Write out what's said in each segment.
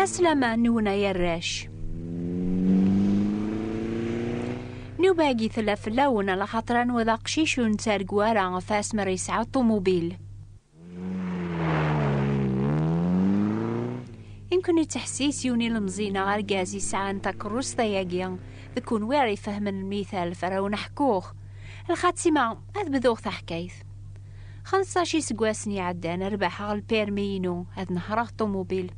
لا سلامة نونا يراش نو باقي ثلاث لون لخاطران وذا قشيش ونتارق ورا فاس مريسعة طوموبيل. يمكن التحسيس يوني المزينة غارقازي ساعان تاكروس ضياقيا ذكون ويري فهم المثال فراو نحكوخ الخاتمة هاد بدوغ تحكايث 15 سقواسني عدان رباح غال بيرمينو هاد نهراغ طوموبيل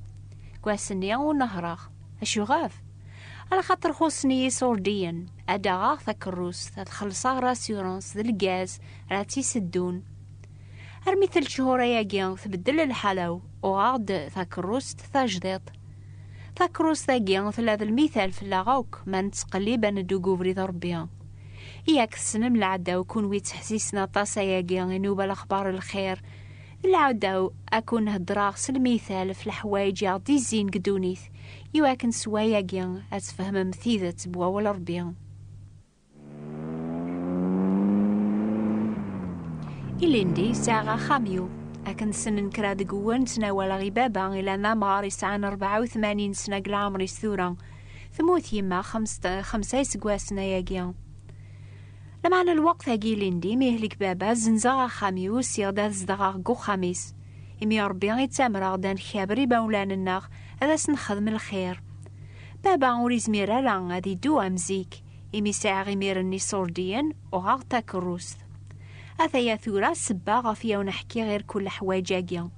قواسني او نهراغ اشو غاف على خاطر خوصني صورديا اداغاغ ثاكروس تخلصاغ راسيورانس ذا الغاز راتي سدون ارمي 3 شهور ياقيا تبدل الحلاو وغاض ثاكروس تاجديط ثاكروس ثاقيا ثلاث المثال في اللاغوك ما نتقليبا ندو قوفري ضربيا إياك السنم العدا وكون ويتحسيسنا طاسا ياقيا نوبة الأخبار الخير العدا أكون هدراغ المثال في الحوايج يعطي زين قدونيث يواك نسوا ياقيا أتفهم مثيذة بوا والربيا إليندي ساعة خاميو أكن سنن كراد قوان تناول غبابا إلى نامغار يسعان 84 سنة قلعمر يستورا ثموث يما 5 سقواسنا ياقيا لمعنى الوقت هاقي ليندي ميهلك بابا زنزاغا خاميو سيغدا زدغا قو خاميس إمي ربي يتامر غدان خابري باولان الناغ هذا سنخدم الخير بابا غوري زميرا لا غادي دو أمزيك إمي ساعة غيميرني صورديا وغاغ تاكروس أثايا ثورا سبا غافيا ونحكي غير كل حوايجاقيا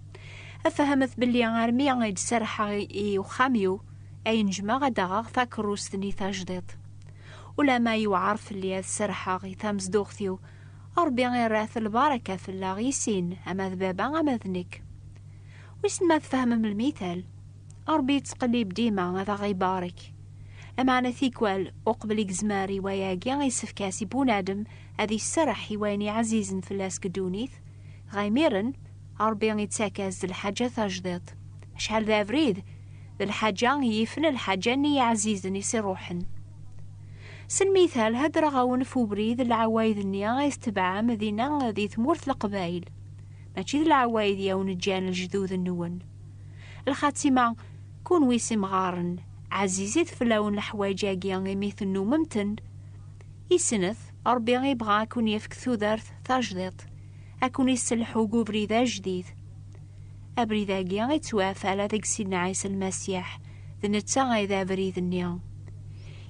أفهمت بلي غارمي غيد سرحا وخاميو أي نجمع غدا غاغ تاكروس ثني تاجديط ولا ما يوعرف اللي السرحة غيثا مزدوغثيو أربي غير راث البركة في اللاغيسين أما ذبابا أما ذنك ويسن ما تفهم من المثال أربي تقليب ديما هذا غيبارك أما أنا ثيكوال أقبل زماري وياقي غيسف كاسي بونادم هذي السرح ويني عزيز في اللاس قدونيث غيميرن أربي غيتساكاز الحاجة تجديط شحال ذا فريد ذا الحاجة يفن الحاجة ني عزيزني سيروحن سن مثال هدر غاون فوبريد العوايد النيا غيستبعا مدينة ذي ثمورث القبايل ماشي ذي العوايد ياون الجان الجدود النون الخاتمة كون ويسم غارن عزيزي تفلاون الحوايجاقيا غيميث النو ممتن يسنث أربي غيبغا أكون يفك ثوذرث تاجديط أكون يسلحو قوبري ذا جديد أبري ذاقيا غيتوافى على ذاك سيدنا عيسى المسيح ذا نتا غيذا بريد النيا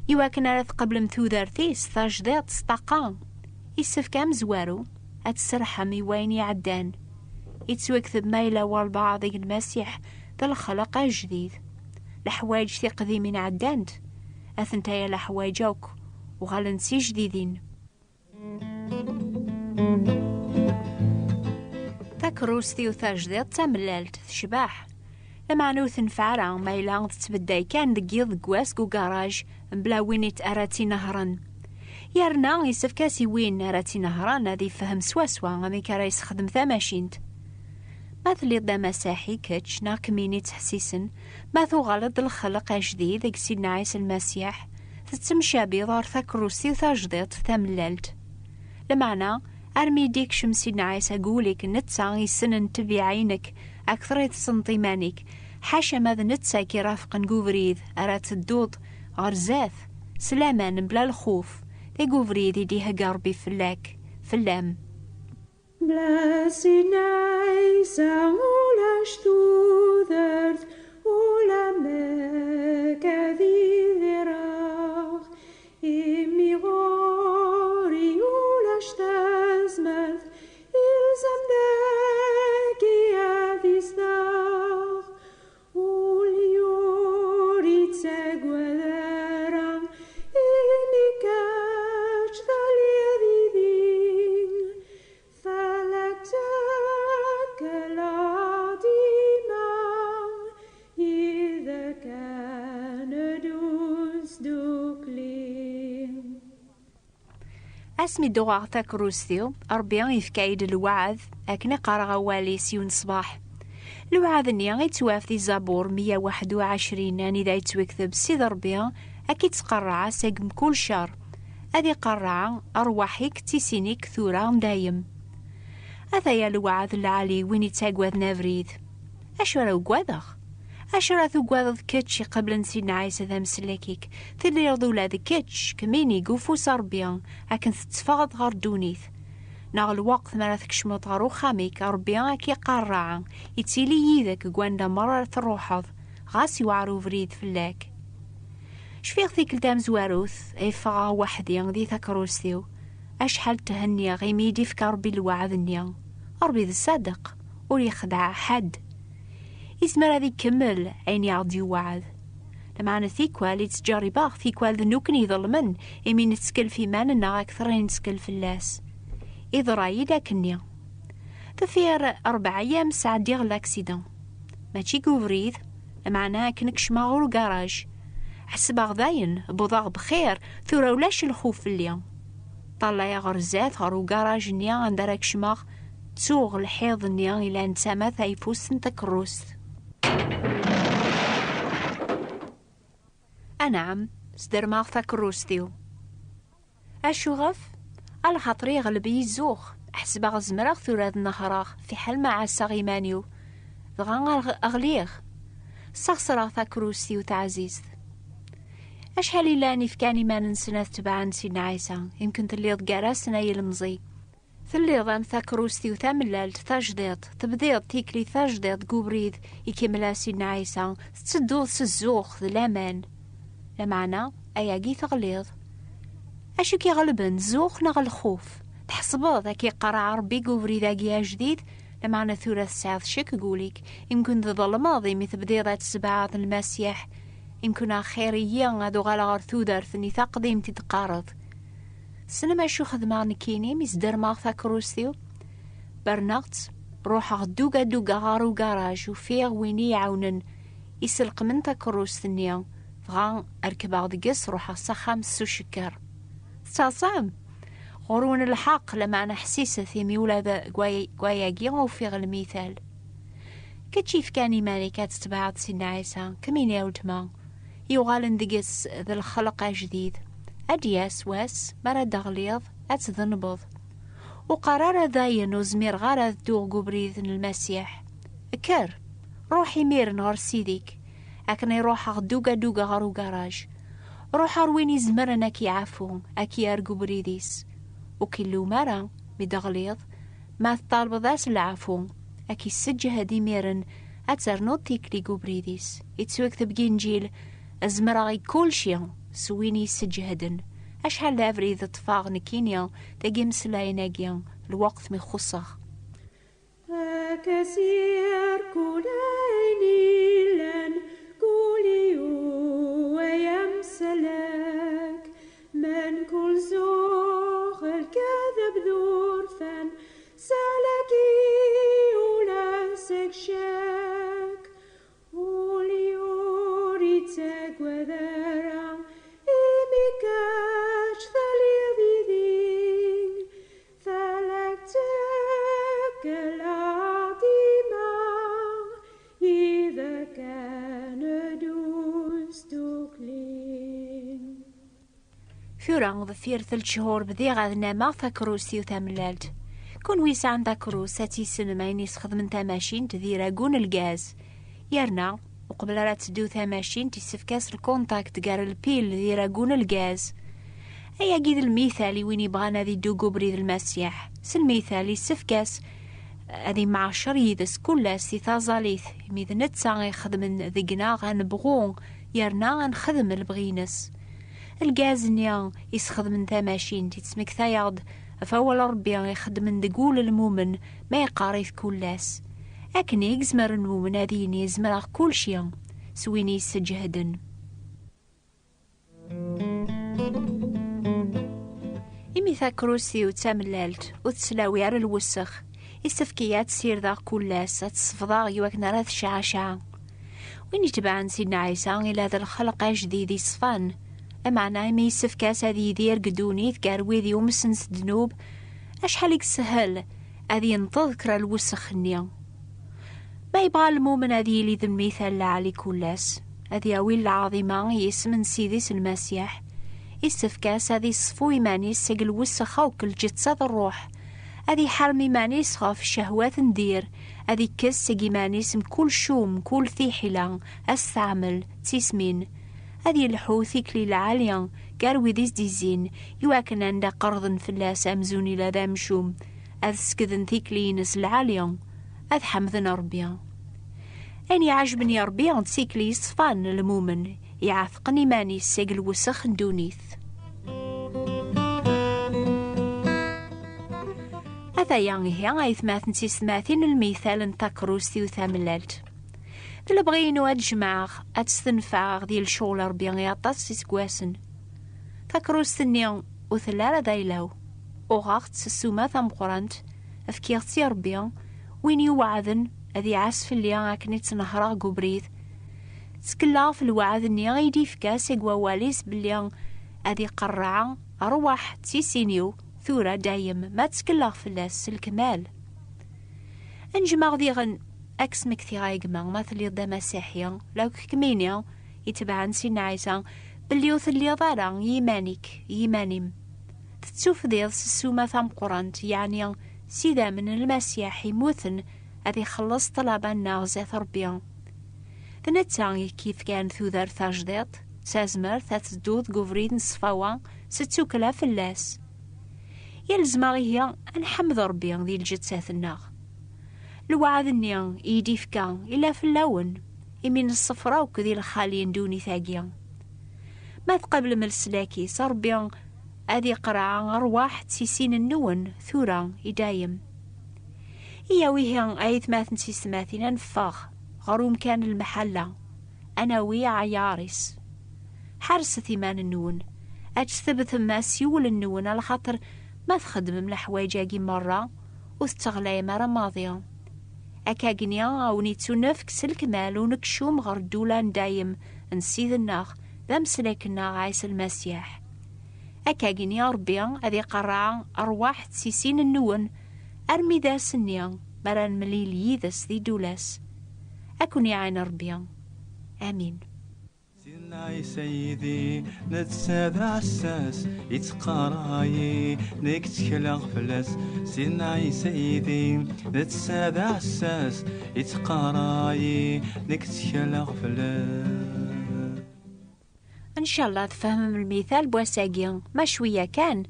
يواكن راه قبل مثوذرتيس تاجديط سطاقان يسفك مزوارو أتسرحمي وين يعدان يتسوكثب مايلا والبعض المسيح ذا الخلق الجديد الحوايج تقضي من عدانت أثنتايا الحوايجوك وغالنسي جديدين تاكروس ثيو تاجديط تملالت تشباح لما نوث نفعرا مايلا تتبداي كان دقيض قواس قو قراج بلا وين يتأراتي نهرا يارنا يسفكاسي وين أراتي نهران هذي فهم سواسوا غامي كرايس خدم ذا ماشينت مثلي دا مساحي كتش ناكميني تحسيسن ما ثو غلط الخلق جديد ذاك سيدنا عيسى المسيح تتمشى بيضار ثاكروسي وثاجديط ثاملالت لمعنى أرمي ديك شمسيدنا عيسى قولك نتسا يسنن تبي عينك أكثر يتصنطيمانك حاشا ماذا نتسا كي رافق نقوفريد أرات الدود غرزاث سلامان بلا الخوف ذي قوفريد يديها قربي فلاك فلام Blessed Isa ulash tudert ulamek adhiderach imigori ulash tazmeth ilzam deki adhisnach uliori tsegwederam inikach thaliadidin اسمي دوغا تاكروسيو أربيان يفكايد الوعظ أكنا قارغا والي سيون صباح الوعظ نيا غيتواف دي زابور 121 يعني ذا يتوكذب سيد ربيان أكيد تقرع ساقم كل شهر أذي قرع أرواحيك تيسينيك ثورا دايم أثايا الوعظ العالي وين يتاقوذ نافريد أشو راو قواذخ أشرا ثقواذ كتش قبل نسينا عيسى ذا مسلاكيك ثلي رضو لا ذا كتش كميني قوفو صربيان أكن تتفاض غار دونيث ناغ الوقت مراتك شموط غارو خاميك ربيان أكي قارعا يتسيلي يذاك قواندا مرة تروحض غاسي وعرو فريد فلاك شفيغ ثيك الدام زواروث اي فغا وحدي ذي ثكروستيو أشحال تهنيا غيميدي فكا ربي الوعدنيا ربي ذا صادق ولي خدع حد إسمر هذي كمل عيني عضي وعد لما أنا ثيكوال يتجاري باغ ثيكوال ذنوكني يظلمن إمي نتسكل في ماننا أكثر نتسكل في اللاس إذا رايي لكنيا تفير 4 أيام ساعد ديغ لاكسيدون ماشي كوفريد لما أنا كنكش ماغول كراج حسب غذاين بوضاغ بخير ثورا ولاش الخوف في اليوم طلع يا غرزات غرو كراج نيا عندك شماغ تسوغ الحيض نيا إلا نتسامى ثايفوس نتكروست أنعم سدر ماغ ثاكروستيو أشوغف على خاطري غلبي الزوخ أحسب غزمراغ ثورا النهراغ في حال مع الساغيمانيو ضغان أغليغ سخسراغ ثاكروستيو تعزيز أشحال إلا نفكاني ما ننسنا تبعا سيدنا عيسى يمكن تليض قراسنا يلمزي تليض أم ثاكروستيو ثاملالت ثاجديط تبديض تيكلي ثاجديط قوبريد يكملا سيدنا عيسى تسدوض سزوخ ذا الأمان لمعنى أياقي تغليض أشو كي غلبن زوخ نغ الخوف تحسبوض ذاكي قرع ربي قوبري ذاكي جديد لمعنى ثورة ساعة شك قوليك يمكن ذا ظلماضي مثل بديضة سبعة المسيح يمكن خيريا غادو غالا غار ثودر ثني ثاقديم تتقارض سنما شو خدمة نكيني ميزدر ماغ ثاكروستيو برنغت روح غدوغا دوغا غارو غاراج وفيغ ويني يعاونن يسلق من ثاكروستنيا فغان أركب غدقس روح السخام سو شكر تصاصام غرون الحق لما أنا حسيسة ثيمي ولا ذا قواياقيا وفيغ المثال كتشيف كاني ماني كاتتبعض سيدنا عيسى كمين ياوتما يوغالن دقس ذا الخلق جديد أدياس واس مرد غليظ أتذنبض وقرار ذاين وزمير غارة دوغ قبريذن المسيح كر روحي مير نهار سيديك أكني روح غدوغا دوغا غارو غاراج روح أرويني زمرنا كي عفو أكي أرقو بريديس وكلو مرة بدغليظ ما الطالب ذاس العفو أكي السجة هدي ميرن أتزرنو تيكلي قبريديس يتسوك تبقي نجيل أزمراغي كل شي سويني سجهدن أشحال لافري ذا طفاغ نكينيا تاقي مسلايناقيا الوقت مخصخ كثير كليني لن كوليو ويمسلك من كل زوخ الكذب ذورفا سالكي ولا سكشك وليوري تقوذرا إميكاش ثاليذين فلكتك العظيمة إذا كان دوستوكلين ثورا ظفير 3 شهور بذي غادنا ما ثاكروستيو ثاملالت كون ويسا عن ذاكرو ساتي سنمين يسخذ من تماشين تذي راقون الغاز يرنا وقبل راه تدو تماشين تسفكاس الكونتاكت قار البيل ذي راقون الغاز ايا قيد المثالي وين يبغانا ذي دوقو بريد المسيح سالمثالي السفكاس هذي مع شريدس كلها ثازاليث ميذ نتسا يخدم ذقنا غنبغون يرنا غنخدم البغينس الغاز نيا يسخذ من تماشين تسمك ثايض فأول ربي يخدم دقول المؤمن ما يقاريث كلاس أكن يزمر المؤمن هذين يزمر كل شيء سويني يسجهدن إمي ثاكروسي وتاملالت وتسلاوي على الوسخ يستفكيات سير ذا كلاس تصفضا يوكنا راث شعشع وين يتبعن سيدنا عيسى إلى هذا الخلق جديد يصفان أمعنا ما يسفكاس هذي يدير قدوني ذكاروي ذي ومسنس دنوب أشحال يسهل هذي ينتظكر الوسخ النيا ما يبغى المؤمن هذي اللي ذا المثال لعلي كلاس هذي أويل العظيمة يسمن سيديس المسيح يسفكاس هذي صفو إيماني السجل وسخ وكل جتساد الروح أذي حرمي مانيس غاف الشهوات ندير، أذي كس سقي مانيس مكل شوم كل ثيحلا أستعمل تسمين، أذي الحوثي كلي العالية قاروي ديز ديزين يواكن عند قرض فلاس أمزوني لذا مشوم، أذ سكذن ثيكلينس العالية أذ حمذن ربيا. أني عجبني ربيا تسيكلي صفان المؤمن يعثقني ماني سيقل وسخ دونيث. هذا يعني هي غايثماثن تسماثين المثال انتكروس ثيو ثاملالت دل بغينو أجمع أتستنفع ديال شغل ربيا يعطاس تسكواسن تكروس ثنيا وثلالة دايلاو وغاقت سسوما ثام قرانت أفكيغتي ربيا وين يوعدن أذي عاسف اللي أكني تنهرا قبريث تسكلا في الوعد اني غيدي فكاس يقواليس بلي أذي قرعا أرواح تيسينيو ثورة دايم ما تسكلا فلاس الكمال. انجمع ذي غن أكس مكثي غايقما مثل يضا مسيحيا لو كمينيا يتبعن سين عيسى بلي يوثلي ضارا يمانيم تتسوف ذي السومة ثام قرانت يعني سيدا من المسيح يموثن أذي خلص طلبا ناغزة ربيا ذنتاغي كيف كان ثوذر ثاجديط تازمر تتدوذ قفريد نصفاوا ستوكلا فلاس يلزماغي هي نحمد ربيا ذي الجتسات الناغ الوعد النيا يدي فكا إلا في اللون يمين الصفرا وكذي الخالين دوني ثاقيا ما تقبل من السلاكي صربيا أذي قرعا أرواح تسيسين النون ثورا يدايم إيا ويهي أيث ماثن تسماثين نفاخ غروم كان المحلة أنا ويا عيارس حرس ثمان النون أجثبت ما سيول النون على خاطر ما تخدم من الحوايج مرة وستغلي مرة ماضية أكاقنيا أو نيتو نفكس الكمال ونكشوم غر دولان دايم نسيذ الناخ ذا مسلكنا عايس المسيح أكاقنيا ربيا أذي قرعا أرواح تسيسين النون أرمي ذا سنيا مران مليل يذس ذي دولاس أكون يعين ربيا آمين. سيناي سيدي نتساد عساس يتقراي نكتكلغ فلاس سيناي سيدي نتساد عساس يتقراي نكتكلغ فلاس. إن شاء الله تفهم المثال بواساقيا ما شوية كان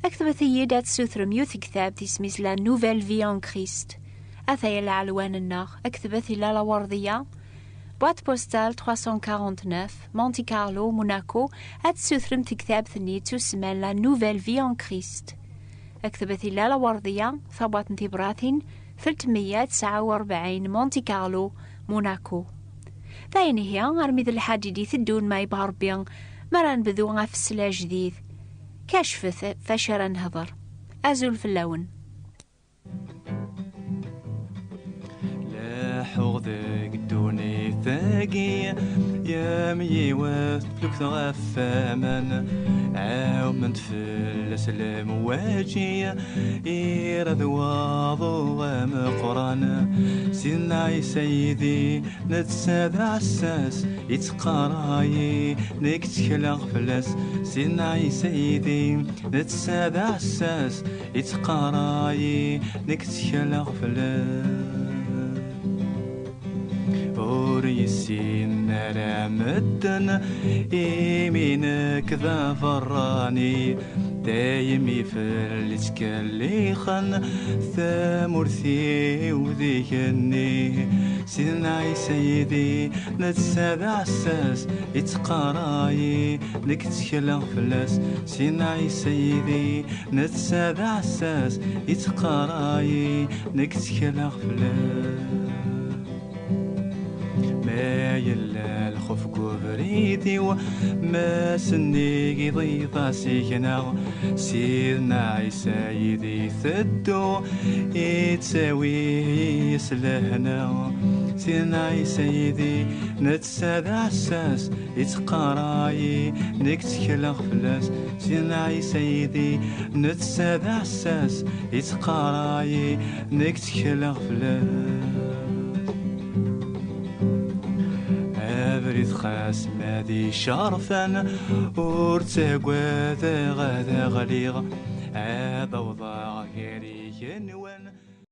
أكتب ثيدات سوثر ميوث كتاب تسميس لا نوفيل في ان كريست أثايا العلوان الناغ أكتب ثلا لا وردية بوات بوستال 349 مونتي كارلو موناكو هاد سوثرم تكتاب ثني تسمى لا نوفيل في ان كريست أكتب ثلا لا وردية ثبات انتبراثين 349 مونتي كارلو موناكو ثايني هي أرميذ الحاجدي ثدون ما يبهر بيان مران بذو غاف السلا جديد كاشفث فشرا نهضر أزول في اللون لا حوضك دوني ثاقي يا ميوات لك ثغفاما عاومنت في الأسلام واجي إيرذ واضو مقران سيناي سيدي نتساد عساس يتقراي نكتكلغ فلاس سيناي سيدي نتساد عساس يتقراي نكتكلغ فلاس وريسين رامدن يمينك ذا فراني دايم يفلت كالليخن ثامرثي وذيكني سيدنا سيدي نتساد عساس يتقراي نكتكلغ فلاس سيدنا سيدي نتساد عساس يتقراي نكتكلغ فلاس ما يلا الخوف قبريدي وما سنيقي ضيطا سيكنا سيدنا عيسى يدي ثدو يتساوي يسلهنا سيدنا عيسى يدي نتساد عساس يتقراي نكتكلغ فلاس سيدنا عيسى يدي نتساد عساس يتقراي نكتكلغ فلاس بريد خاس مادي شرفا ورتقوى ذا غدا غليغ هذا وضع غيري ين